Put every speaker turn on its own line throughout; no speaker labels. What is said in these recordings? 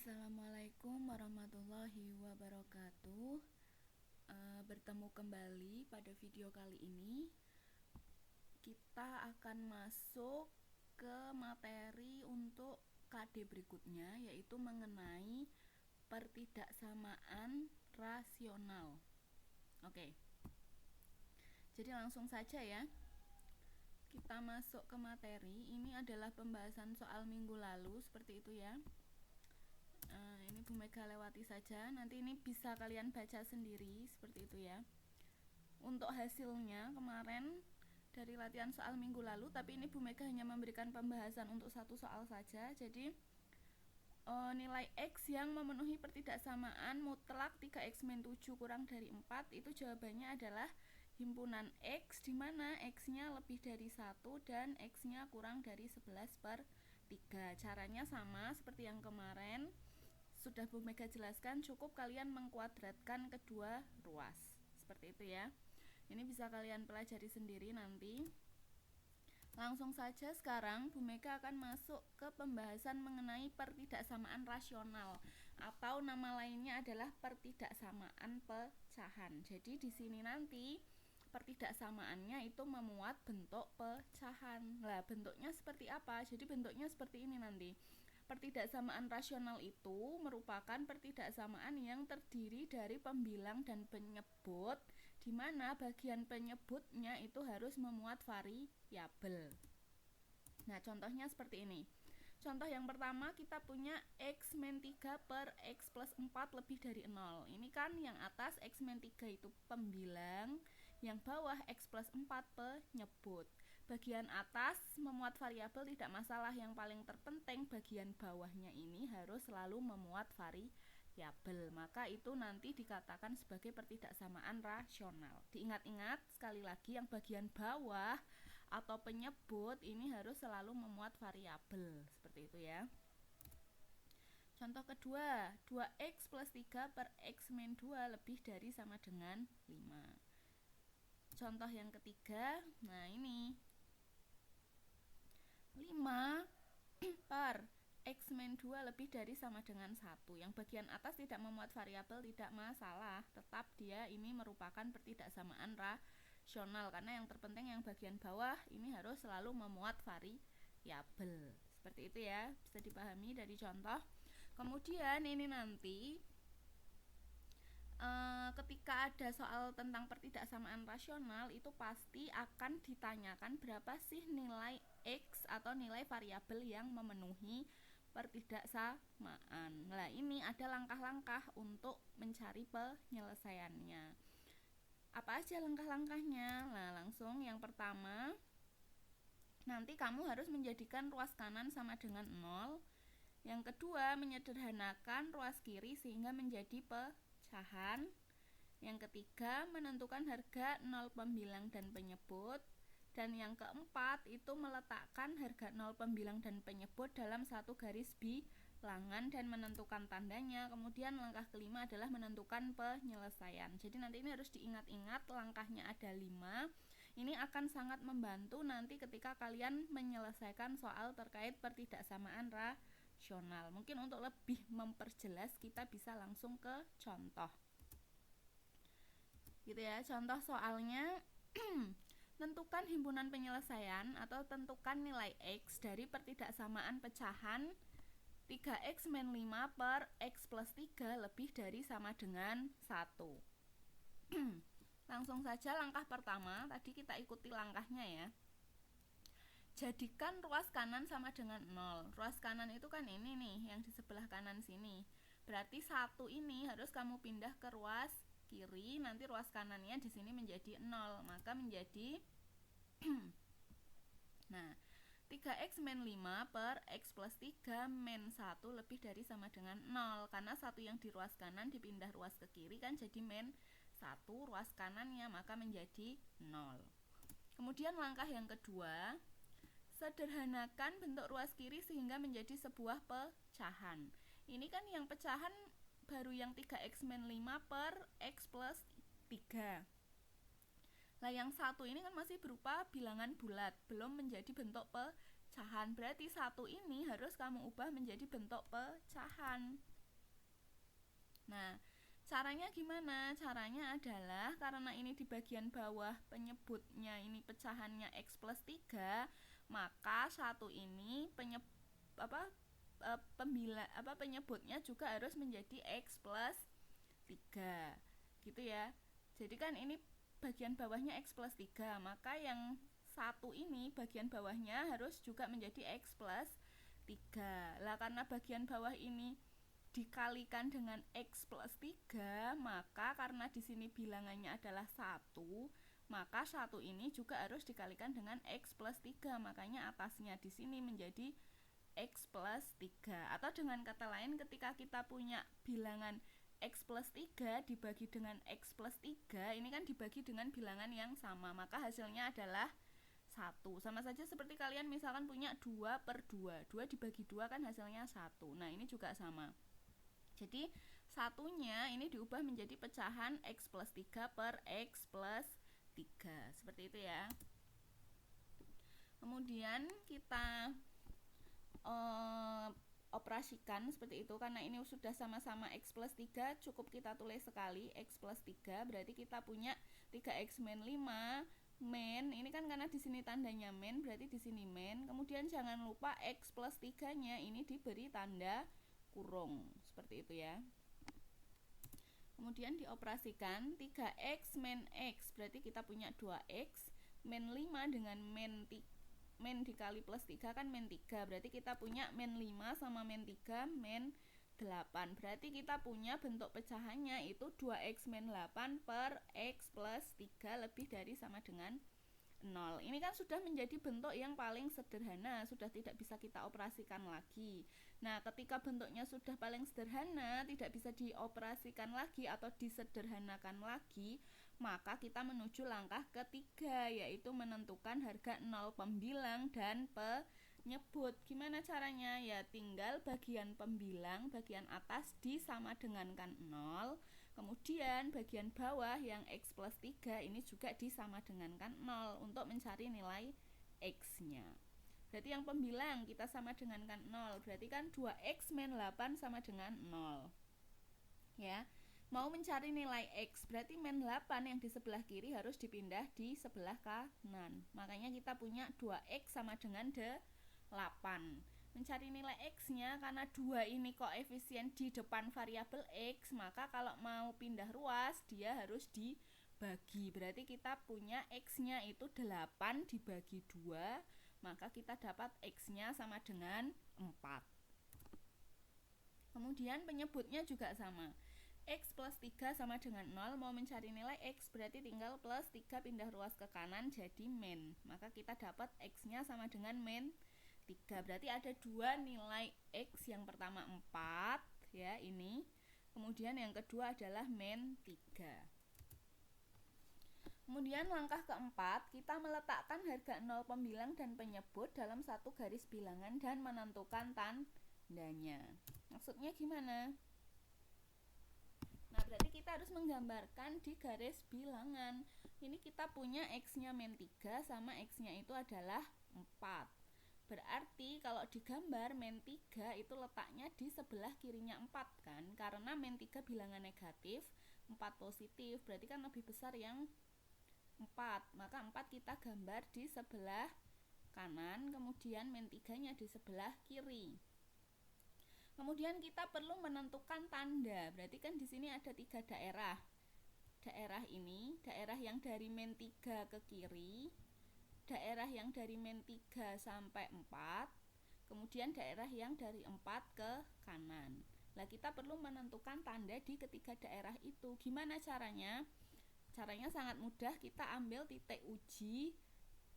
Assalamualaikum warahmatullahi wabarakatuh. Bertemu kembali pada video kali ini. Kita akan masuk ke materi untuk KD berikutnya, yaitu mengenai pertidaksamaan rasional. Oke. Jadi langsung saja ya. Kita masuk ke materi. Ini adalah pembahasan soal minggu lalu, seperti itu ya. Ini Bu Mega lewati saja. Nanti ini bisa kalian baca sendiri, seperti itu ya. Untuk hasilnya kemarin dari latihan soal minggu lalu, tapi ini Bu Mega hanya memberikan pembahasan untuk satu soal saja. Jadi nilai X yang memenuhi pertidaksamaan mutlak 3x-7 kurang dari 4, itu jawabannya adalah himpunan X, di mana X-nya lebih dari 1 dan X-nya kurang dari 11/3. Caranya sama seperti yang kemarin. Sudah Bu Mega jelaskan, cukup kalian mengkuadratkan kedua ruas. Seperti itu ya. Ini bisa kalian pelajari sendiri nanti. Langsung saja sekarang Bu Mega akan masuk ke pembahasan mengenai pertidaksamaan rasional, atau nama lainnya adalah pertidaksamaan pecahan. Jadi di sini nanti pertidaksamaannya itu memuat bentuk pecahan. Lah, bentuknya seperti apa? Jadi bentuknya seperti ini nanti. Pertidaksamaan rasional itu merupakan pertidaksamaan yang terdiri dari pembilang dan penyebut, di mana bagian penyebutnya itu harus memuat variabel. Nah, contohnya seperti ini. Contoh yang pertama, kita punya X-3 per X plus 4 lebih dari 0. Ini kan yang atas X-3 itu pembilang, yang bawah X plus 4 penyebut. Bagian atas memuat variabel tidak masalah, yang paling terpenting bagian bawahnya ini harus selalu memuat variabel. Maka itu nanti dikatakan sebagai pertidaksamaan rasional. Diingat-ingat sekali lagi, yang bagian bawah atau penyebut ini harus selalu memuat variabel. Seperti itu ya. Contoh kedua, 2x plus 3 per x min 2 lebih dari sama dengan 5. Contoh yang ketiga, nah ini 5 per X min 2 lebih dari sama dengan 1. Yang bagian atas tidak memuat variabel tidak masalah, tetap dia ini merupakan pertidaksamaan rasional, karena yang terpenting yang bagian bawah ini harus selalu memuat variabel. Seperti itu ya, bisa dipahami dari contoh. Kemudian ini nanti ketika ada soal tentang pertidaksamaan rasional, itu pasti akan ditanyakan berapa sih nilai X atau nilai variabel yang memenuhi pertidaksamaan. Nah, ini ada langkah-langkah untuk mencari penyelesaiannya. Apa aja langkah-langkahnya? Nah, langsung yang pertama, nanti kamu harus menjadikan ruas kanan sama dengan 0. Yang kedua, menyederhanakan ruas kiri sehingga menjadi pecahan. Yang ketiga, menentukan harga 0 pembilang dan penyebut. Dan yang keempat, itu meletakkan harga 0 pembilang dan penyebut dalam satu garis bilangan dan menentukan tandanya. Kemudian langkah kelima adalah menentukan penyelesaian. Jadi nanti ini harus diingat-ingat, langkahnya ada 5. Ini akan sangat membantu nanti ketika kalian menyelesaikan soal terkait pertidaksamaan rasional. Mungkin untuk lebih memperjelas, kita bisa langsung ke contoh. Gitu ya, contoh soalnya. Tentukan himpunan penyelesaian atau tentukan nilai X dari pertidaksamaan pecahan 3x min 5 per X plus 3 lebih dari sama dengan 1. Langsung saja langkah pertama, tadi kita ikuti langkahnya ya. Jadikan ruas kanan sama dengan 0. Ruas kanan itu kan ini nih, yang di sebelah kanan sini. Berarti 1 ini harus kamu pindah ke ruas kiri, nanti ruas kanannya di sini menjadi 0, maka menjadi nah, 3x min 5 per X plus 3 min 1 lebih dari sama dengan 0, karena 1 yang di ruas kanan dipindah ruas ke kiri kan jadi min 1 ruas kanannya, maka menjadi 0. Kemudian langkah yang kedua, sederhanakan bentuk ruas kiri sehingga menjadi sebuah pecahan. Ini kan yang pecahan baru yang 3x min 5 per X plus 3. Nah, yang 1 ini kan masih berupa bilangan bulat, belum menjadi bentuk pecahan. Berarti 1 ini harus kamu ubah menjadi bentuk pecahan. Nah, caranya gimana? Caranya adalah karena ini di bagian bawah penyebutnya ini pecahannya X plus 3, maka satu ini penyebutnya juga harus menjadi X plus 3 gitu ya. Jadi kan ini bagian bawahnya X plus 3, maka yang satu ini bagian bawahnya harus juga menjadi X plus 3 lah. Karena bagian bawah ini dikalikan dengan X plus 3, maka karena di sini bilangannya adalah 1, maka satu ini juga harus dikalikan dengan X plus 3, makanya atasnya di sini menjadi X plus 3. Atau dengan kata lain, ketika kita punya bilangan X plus 3 dibagi dengan X plus 3, ini kan dibagi dengan bilangan yang sama, maka hasilnya adalah 1. Sama saja seperti kalian misalkan punya 2 per 2, 2 dibagi 2 kan hasilnya 1. Nah ini juga sama. Jadi satunya ini diubah menjadi pecahan X plus 3 per X plus 3, seperti itu ya. Kemudian kita operasikan seperti itu. Karena ini sudah sama-sama X plus 3, cukup kita tulis sekali X plus 3, berarti kita punya 3X min 5 min, ini kan karena di sini tandanya min, berarti di sini min. Kemudian jangan lupa X plus 3-nya ini diberi tanda kurung, seperti itu ya. Kemudian dioperasikan 3X min X, berarti kita punya 2X min 5 dengan min dikali plus 3 kan min 3, berarti kita punya min 5 sama min 3 min 8, berarti kita punya bentuk pecahannya itu 2X min 8 per X plus 3 lebih dari sama dengan 0. Ini kan sudah menjadi bentuk yang paling sederhana, sudah tidak bisa kita operasikan lagi. Nah, ketika bentuknya sudah paling sederhana, tidak bisa dioperasikan lagi atau disederhanakan lagi, maka kita menuju langkah ketiga, yaitu menentukan harga 0 pembilang dan penyebut. Gimana caranya? Ya tinggal bagian pembilang, bagian atas disama dengankan 0, kemudian bagian bawah yang X plus 3 ini juga disama dengankan 0 untuk mencari nilai X-nya. Berarti yang pembilang kita sama dengankan 0, berarti kan 2X min 8 sama dengan 0 ya. Mau mencari nilai X, berarti min 8 yang di sebelah kiri harus dipindah di sebelah kanan. Makanya kita punya 2X sama dengan 8. Mencari nilai X-nya, karena 2 ini koefisien di depan variabel X, maka kalau mau pindah ruas dia harus dibagi. Berarti kita punya X-nya itu 8 dibagi 2, maka kita dapat X-nya sama dengan 4. Kemudian penyebutnya juga sama. X plus 3 sama dengan 0, mau mencari nilai X berarti tinggal plus 3 pindah ruas ke kanan jadi min, maka kita dapat X-nya sama dengan min 3. Berarti ada dua nilai X, yang pertama 4 ya ini, kemudian yang kedua adalah min 3. Kemudian langkah keempat, kita meletakkan harga 0 pembilang dan penyebut dalam satu garis bilangan dan menentukan tandanya. Maksudnya gimana? Nah, berarti kita harus menggambarkan di garis bilangan. Ini kita punya X-nya min 3 sama X-nya itu adalah 4. Berarti kalau digambar min 3 itu letaknya di sebelah kirinya 4 kan? Karena min 3 bilangan negatif, 4 positif, berarti kan lebih besar yang 4. Maka 4 kita gambar di sebelah kanan, kemudian min 3-nya di sebelah kiri. Kemudian kita perlu menentukan tanda. Berarti kan di sini ada 3 daerah. Daerah ini, daerah yang dari min 3 ke kiri, daerah yang dari min 3 sampai 4, kemudian daerah yang dari 4 ke kanan. Nah, kita perlu menentukan tanda di ketiga daerah itu. Gimana caranya? Caranya sangat mudah, kita ambil titik uji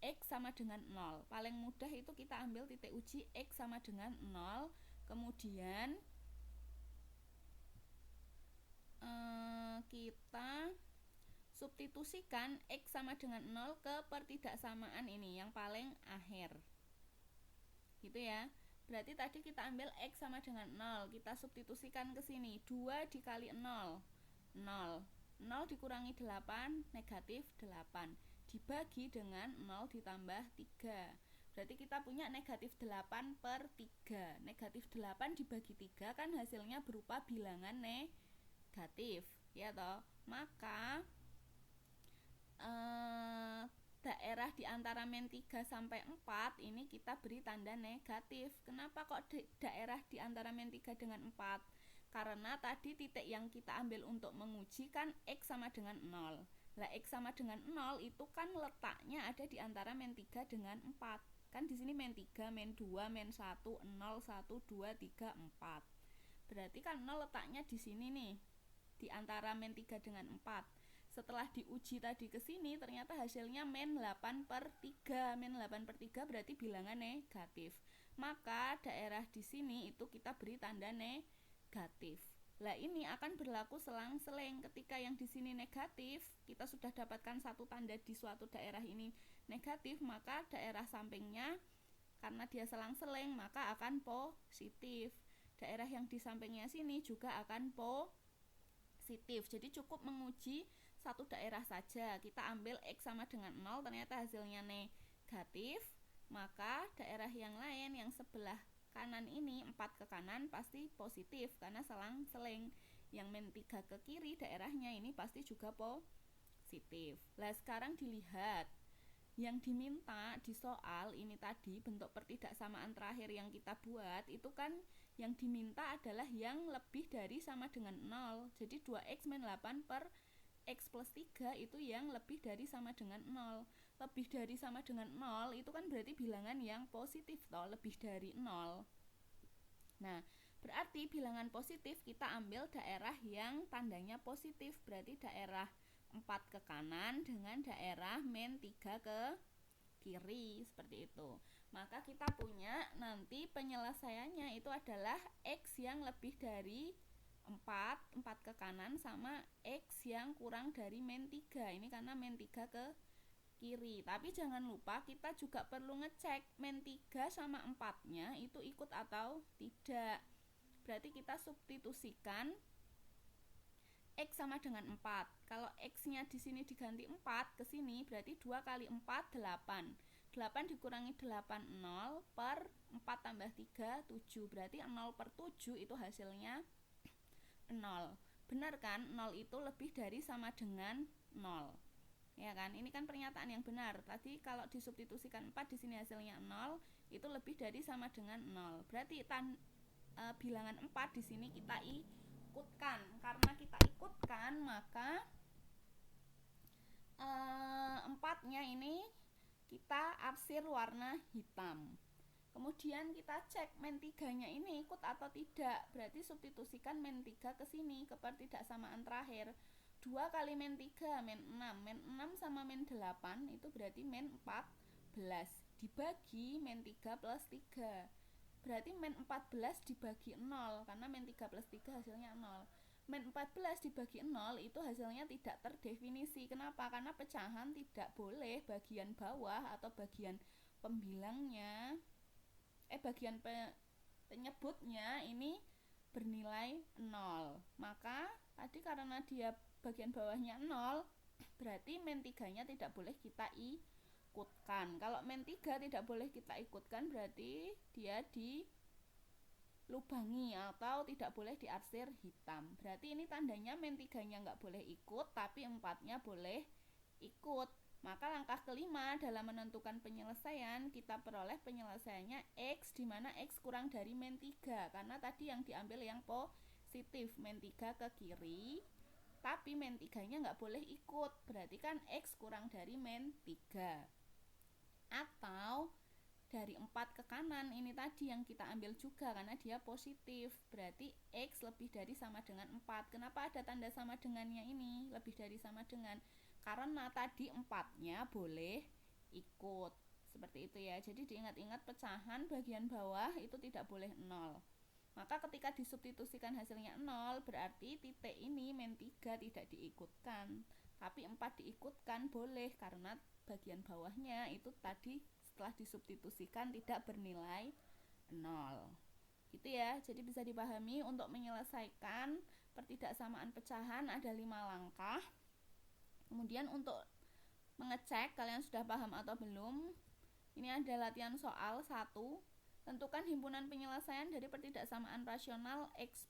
X sama dengan 0. Paling mudah itu kita ambil titik uji X sama dengan 0. Kemudian kita substitusikan X sama dengan 0 ke pertidaksamaan ini yang paling akhir gitu ya. Berarti tadi kita ambil X sama dengan 0, kita substitusikan ke sini, 2 dikali 0, 0 dikurangi 8, negatif 8, dibagi dengan 0 ditambah 3, berarti kita punya negatif 8 per 3. Negatif 8 dibagi 3 kan hasilnya berupa bilangan negatif. negatif, ya toh. Maka daerah di antara min 3 sampai 4 ini kita beri tanda negatif. Kenapa kok daerah di antara min 3 dengan 4? Karena tadi titik yang kita ambil untuk menguji kan X sama dengan 0. Lah X sama dengan 0 itu kan letaknya ada di antara min 3 dengan 4. Kan di sini min 3, min 2, min 1, 0, 1, 2, 3, 4. Berarti kan 0 letaknya di sini nih, di antara min 3 dengan 4. Setelah diuji tadi ke sini ternyata hasilnya min 8/3. Min 8/3 berarti bilangan negatif. Maka daerah di sini itu kita beri tanda negatif. Lah ini akan berlaku selang-seling. Ketika yang di sini negatif, kita sudah dapatkan satu tanda di suatu daerah ini negatif, maka daerah sampingnya karena dia selang-seling maka akan positif. Daerah yang di sampingnya sini juga akan positif. Jadi cukup menguji satu daerah saja. Kita ambil X sama dengan 0, ternyata hasilnya negatif. Maka daerah yang lain yang sebelah kanan ini 4 ke kanan pasti positif karena selang-seling. Yang min 3 ke kiri daerahnya ini pasti juga positif. Lah sekarang dilihat yang diminta di soal ini tadi, bentuk pertidaksamaan terakhir yang kita buat itu kan yang diminta adalah yang lebih dari sama dengan 0. Jadi 2x min 8 per X plus 3 itu yang lebih dari sama dengan 0. Lebih dari sama dengan 0 itu kan berarti bilangan yang positif toh, lebih dari 0. Nah, berarti bilangan positif kita ambil daerah yang tandanya positif. Berarti daerah 4 ke kanan dengan daerah min 3 ke kiri, seperti itu. Maka kita punya nanti penyelesaiannya itu adalah X yang lebih dari 4 ke kanan sama X yang kurang dari min 3. Ini karena min 3 ke kiri. Tapi jangan lupa kita juga perlu ngecek min 3 sama 4-nya itu ikut atau tidak. Berarti kita substitusikan X sama dengan 4. Kalau X-nya di sini diganti 4 ke sini berarti 2 kali 4 8. 8 dikurangi 8 0 per 4 tambah 3 7. Berarti 0/7 itu hasilnya 0. Benar kan? 0 itu lebih dari sama dengan 0. Ya kan? Ini kan pernyataan yang benar. Tadi kalau disubstitusikan 4 di sini hasilnya 0, itu lebih dari sama dengan 0. Berarti bilangan 4 di sini kita ikutkan. Karena kita ikutkan, maka 4-nya ini kita arsir warna hitam. Kemudian kita cek min 3-nya ini ikut atau tidak. Berarti substitusikan min 3 ke sini, ke pertidaksamaan terakhir. 2 kali min 3, min 6. Min 6 sama min 8 itu berarti min 14. Dibagi min 3 plus 3. Berarti min 14 dibagi 0. Karena min 3 plus 3 hasilnya 0. Min 14 dibagi 0 itu hasilnya tidak terdefinisi. Kenapa? Karena pecahan tidak boleh bagian bawah atau bagian pembilangnya bagian penyebutnya ini bernilai 0. Maka tadi karena dia bagian bawahnya 0, berarti min 3-nya tidak boleh kita ikutkan. Kalau min 3 tidak boleh kita ikutkan berarti dia dilubangi atau tidak boleh diarsir hitam. Berarti ini tandanya min 3-nya nggak boleh ikut, tapi 4-nya boleh ikut. Maka langkah kelima dalam menentukan penyelesaian, kita peroleh penyelesaiannya X, di mana X kurang dari min 3. Karena tadi yang diambil yang positif, min 3 ke kiri, tapi min 3-nya nggak boleh ikut. Berarti kan X kurang dari min 3. Atau dari 4 ke kanan, ini tadi yang kita ambil juga karena dia positif. Berarti X lebih dari sama dengan 4. Kenapa ada tanda sama dengannya ini? Lebih dari sama dengan. Karena tadi 4-nya boleh ikut. Seperti itu ya. Jadi diingat-ingat pecahan bagian bawah itu tidak boleh 0. Maka ketika disubstitusikan hasilnya 0, berarti titik ini min 3 tidak diikutkan. Tapi 4 diikutkan boleh karena bagian bawahnya itu tadi setelah disubstitusikan tidak bernilai 0. Gitu ya. Jadi bisa dipahami untuk menyelesaikan pertidaksamaan pecahan ada 5 langkah. Kemudian untuk mengecek kalian sudah paham atau belum, ini ada latihan soal 1. Tentukan himpunan penyelesaian dari pertidaksamaan rasional X